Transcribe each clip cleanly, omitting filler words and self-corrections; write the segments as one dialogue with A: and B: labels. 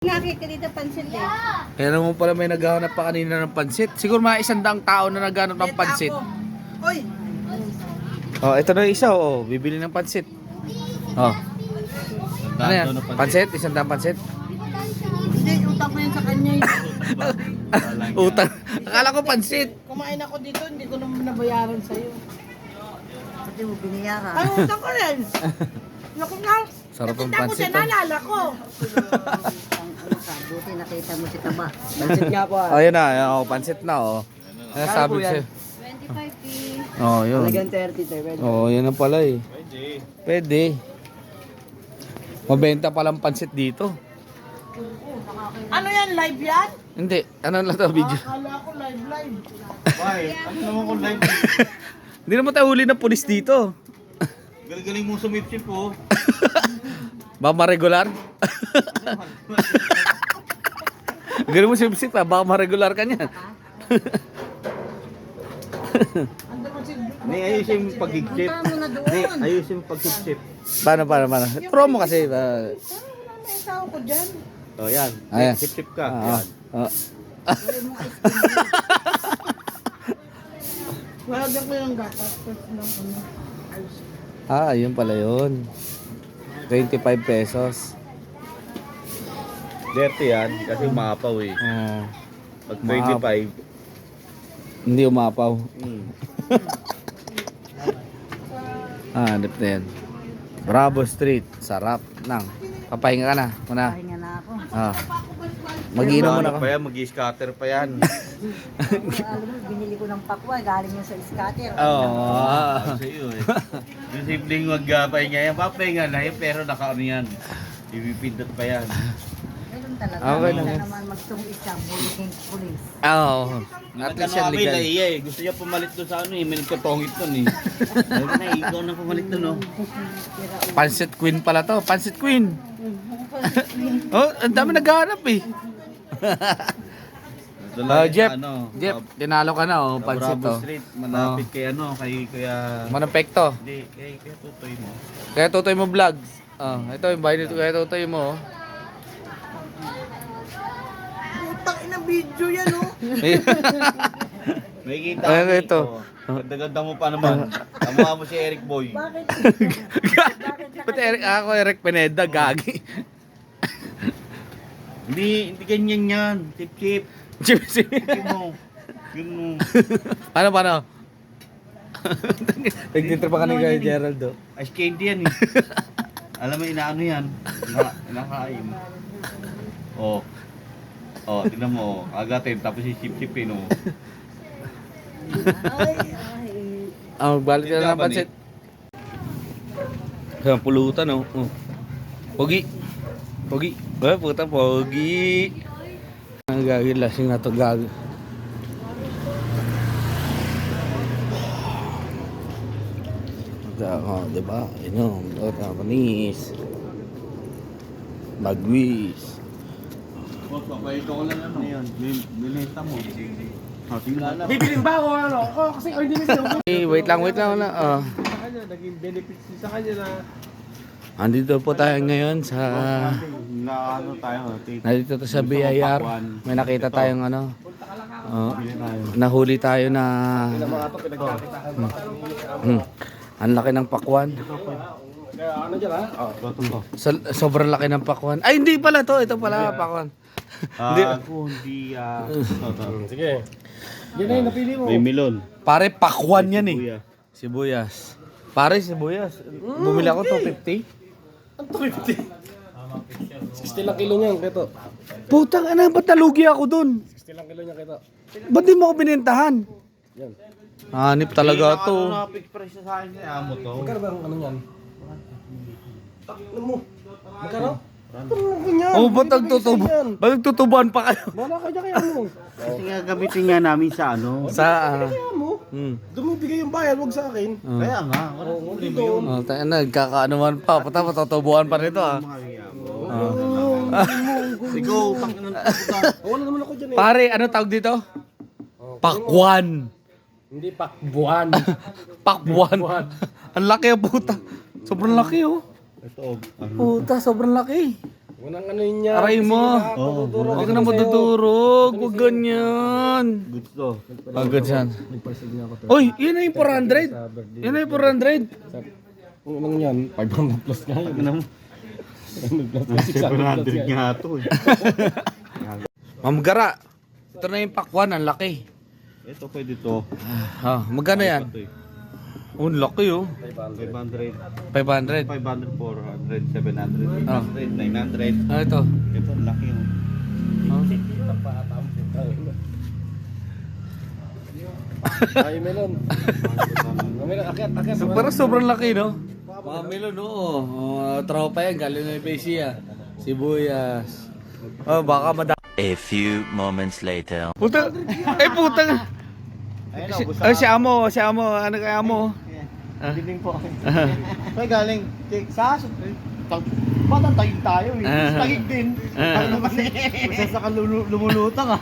A: Nakita dito pansit eh.
B: Kaya naman pala may naghahanap pa kanina ng pansit. Siguro mga 100 tao na naghahanap ng pansit.
A: Oy!
B: Oh, ito na yung isa, oh. Bibili ng pansit. Oh. Ano yan? Pansit? 100 pansit?
A: Hindi, utang ko yun sa kanya yun.
B: Utang. Akala ko pansit.
A: Kumain ako dito, hindi ko naman nabayaran sa'yo. Pati mo binayaran. Ay, utang ko rin. Naku nga.
B: Sarap ang
A: Nakita ko
B: pansit.
A: siya, naalala ko.
C: Buti nakita mo si Taba.
D: Pansit nga po
B: Oh, yun na. Oh, pansit na, oh. Ano sabi ko sa'yo?
C: 25p.
B: Oh, yun.
D: Halagang 30 tayo.
B: Oh, yun na pala eh. Pwede. Mabenta palang pansit dito.
A: Ano yan, live yan?
B: Hindi. Ano lang to video?
A: Akala ko live.
E: Why? Ano naman kung live?
B: Hindi naman tayo huli ng pulis dito.
E: Galing-galing mo sumipsip po.
B: Baka ma-regular? Ganun mo sip-sip ha, baka ma-regular ka niyan.
E: Nay, ayusin yung pag-hipsip.
C: Punta mo na doon.
E: Nay, ayusin yung pag-hipsip.
B: Paano? Promo kasi.
A: May tao ko dyan.
E: O, yan.
B: Ayan.
E: Hipsip ka.
B: Ah,
E: Yan.
B: ah.
A: Wala dyan ko yung gatas. First lang ano.
B: Ah, yun pala yun. 25 pesos.
E: Dirty yan. Kasi umapaw eh.
B: Oh,
E: Pag 25.
B: hindi umapaw.
E: Hmm.
B: Ah, hanip na yan. Bravo Street. Sarap nang. Papahinga ka na. Muna.
C: Pahinga na ako.
B: Ah. Mag-iinom muna
E: Ano
B: ka.
E: pa yan? Mag-scatter pa yan.
C: Alam mo, binili ko ng pakwa. Galing yun sa scatter.
B: Oo.
E: Sa iyo eh. Yung simpleng magpahinga yan. Papahinga na yan pero naka-ano yan. Ibipindot pa yan.
C: Ganun talaga.
B: Okay lang
C: Wala
B: yan.
C: naman magtung isang buliking pulis.
B: Oo. At least yan
E: Kami
B: legal.
E: na iya eh. Gusto niya pumalit doon sa ano eh. May nagkatongit doon eh. Sabi na, ikaw na pumalit doon oh.
B: Pansit Queen pala to. Pansit Queen. Oh, ang dami naghahanap eh.
E: Doon
B: Oh,
E: lang
B: Jeff.
E: sa ano,
B: Jeff, tinalo ka na oh.
E: sa
B: Pansit
E: Bravo
B: oh.
E: Street. Malapit kay ano, kay Kuya...
B: Manapekto.
E: Hindi, kay Tutoy mo.
B: Kaya tutoy mo vlogs. Oh, ito yung bahay nito kaya tutoy mo. Oh.
A: Utang ina video yan oh.
E: May kita
B: Ano
E: kami,
B: ito?
E: oh. Ganda-ganda mo pa naman. Kamukha mo si Eric Boy.
C: Bakit?
B: Pati Eric, ako Eric Pineda, gagi.
E: Hindi ganyan yan. Tip-tip.
B: Chip.
E: Yun mo. Yun mo.
B: Paano? Nagtitrip pa ka ni Kuya Gerald oh.
E: Ice candy yan eh. Alam mo, inaano yan. Inakain. Oh. Oh, tingnan mo. Oh. Agatin, tapos sisip-sipin oh.
B: Ah, magbalik ka na ng pansit. Sa pulutan oh. Oh. Pogi. Ba, puta pogi. Ang gagi lasing na to gagi. Oh, diba? Inom, panis. Bagwis.
E: Boss, papayito ko lang ano yan. Binenta mo. Tingnan na.
D: Bibiling ba ako ano? Ako kasi hindi nila
B: Wait lang. Oh.
D: sa kanya. Naging benefits din sa kanya na
B: Andito po tayo ngayon sa
E: Na ano tayo.
B: nandito to sa BIR. May nakita tayong ano. Nahuli tayo na
D: mga ito pinagkakita.
B: ang laki ng pakwan.
D: Kaya ano dyan ha?
B: Sobrang laki ng pakwan. Ay hindi pala to, ito pala pakwan.
E: Hindi
D: Sige. Yan na yung napili mo.
E: May milon.
B: Pare pakwan yan eh.
E: Kuya.
B: Sibuyas. Pare sibuyas. Bumili ako 250.
D: Ang 250. 60 lang kilo niyan, Keto.
B: Putang ina, ba't nalugi ako dun?
D: 60 lang kilo niya, Keto.
B: Ba't di mo ako binentahan?
D: Yan.
B: Hanip talaga to.
E: Ano na fix price sa akin kaya amo to.
D: Magkano ba ang ano niyan? Taklo mo. Magkano? Pero ganyan.
B: Oh, ba't nagtutubo? Ba't nagtutubuan pa kayo?
D: Wala ka dyan kaya mo.
E: Kasi nga gamitin nga namin sa ano.
B: Sa
D: Kaya mo.
B: hmm.
D: Dumibigay yung bayad, wag sa akin.
E: Kaya nga, wala
D: Oo,
E: problema
D: dito.
E: yun.
B: Oh, tayo na, nagkakaanuman pa. Pata, matutubuan pa nito ah.
E: Ikaw, tangin ng puta.
D: Wala naman ako dyan eh.
B: Pare, ano tawag dito? Pakwan.
D: Hindi pakbuhan.
B: Pakbuan. Ang laki ang puta. Sobrang laki oh.
E: Ito, ano?
B: Puta, sobrang laki.
D: Unang ano yun niya.
B: Aray mo. Huwag na madudurog. Huwag ganyan.
E: Gusto.
B: Agad yan.
D: Nagparsig niya ako.
B: Uy, yun na yung 400. Yun na yung 400.
D: Kung unang yan, 500 plus nga yun.
E: Ano mo? 700 nga ito eh.
B: Ma'am Gara, ito na yung pakwan. Ang laki.
E: Ito pwede to.
B: Magkano yan?
E: Ito eh.
B: Oh, ang laki oh.
E: 500.
B: 500.
E: 500, 400, 700,
B: Ah.
E: 800, 900.
B: Ito.
E: Ito, laki yun.
D: Ay, melon. Melon, akyat.
B: Sobrang laki, no? Mga melon, oo. Tropa yan, galing na yung Besia. Sibuyas. Oh, baka
F: A few moments later.
B: Putang! Putang! Si Amo, ano kay Amo?
E: Living po. Ay, galing Texas. Batang tagig tayo eh. Tagig din. Ano kasi? Masasa ka lumulutang ah.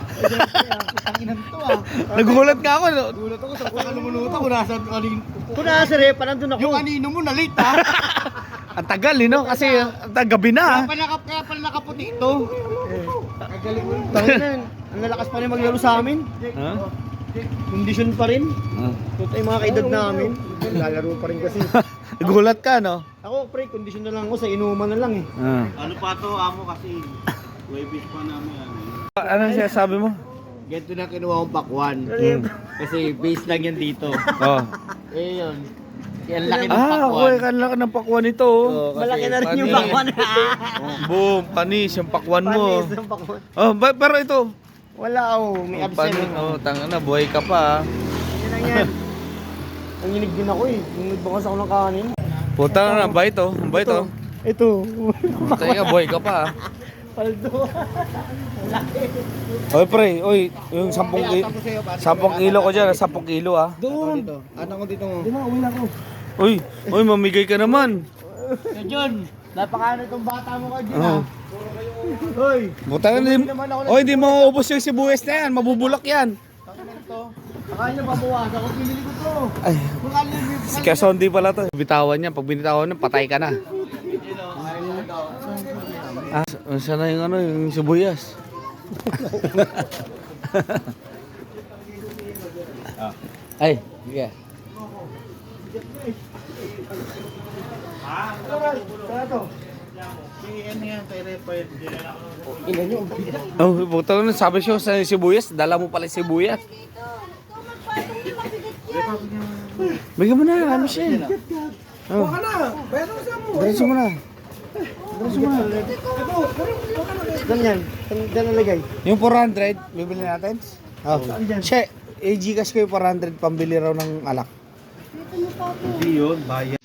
E: Tanginan to ah.
B: Nagulat ka ako, no?
E: Gulat ako, saan ka lumulutang? Kung nasa kanino.
A: Kung nasa repa, nandun ako.
E: Yung kanino mo nalit ah.
B: Ang tagal, eh, no? Kasi gabi na, ah.
E: Kaya pala nakaputi ito. Kagaling mo. Tanginan. Ang lalakas pa rin maglaro sa amin.
B: Ha?
E: Kondisyon pa rin. Ito yung mga kaedad namin. Lalaro pa rin kasi.
B: Nagulat ka, no?
E: Ako, pre, kondisyon na lang ako. Sa inuman na lang eh.
G: Ano pa to, amo kasi Webis pa namin yan.
B: Ano siya sabi mo?
E: Ganito na kinuha kong pakwan. Kasi base lang yan dito.
B: Oh.
E: Eh yun. Kaya ang laki ng
B: Okay,
E: pakwan.
B: kanlaki ng pakwan nito, oh.
E: Malaki na rin yung
B: Panis.
E: pakwan.
B: Boom, panis yung pakwan mo.
E: Panis ng pakwan.
B: Oh, pero ito.
E: Wala oh, may absent.
B: Oh, tanga na, buhay ka pa, ah.
E: Yan lang yan. Nanginig din ako eh. Nung nagbakas ako ng kanin.
B: Puta na, ang bait, oh. Ang bait, oh.
E: Ito.
B: Teka, buhay ka pa, ah.
E: Paldo.
B: Oy, pre, oy, yung 10 kilo ko dyan, 10 kilo, ah.
E: Doon. Anak ko dito mo. Di ba, uwi na ako.
B: Uy, mamigay ka naman.
E: John, napakaano itong bata mo ka dyan ah. Hoy.
B: Puta na, hindi mo maubos yung sibuyas na yan, mabubulak yan.
E: Akala niyo babawasan ako, pinili ko to.
B: Ay,
E: Kung akala niyo,
B: si Kasondi pala to. Bitawan niya, pag binitawan niya, patay ka na. Saan na yung ano, yung sibuyas? Ay, yeah. Oh, puta na, sabi siya sa sibuyas, dala mo pala yung sibuyas. Bigyan mo na, ano siya? Oh.
D: Baka na, bayaran ko sa mo.
B: Diretso mo na.
E: ganyan. Diyan nalagay.
B: Yung 400, bibili natin? Oh. Siya, i-Gcash ko yung 400 pambili raw ng alak.
G: Hindi yun, bayan.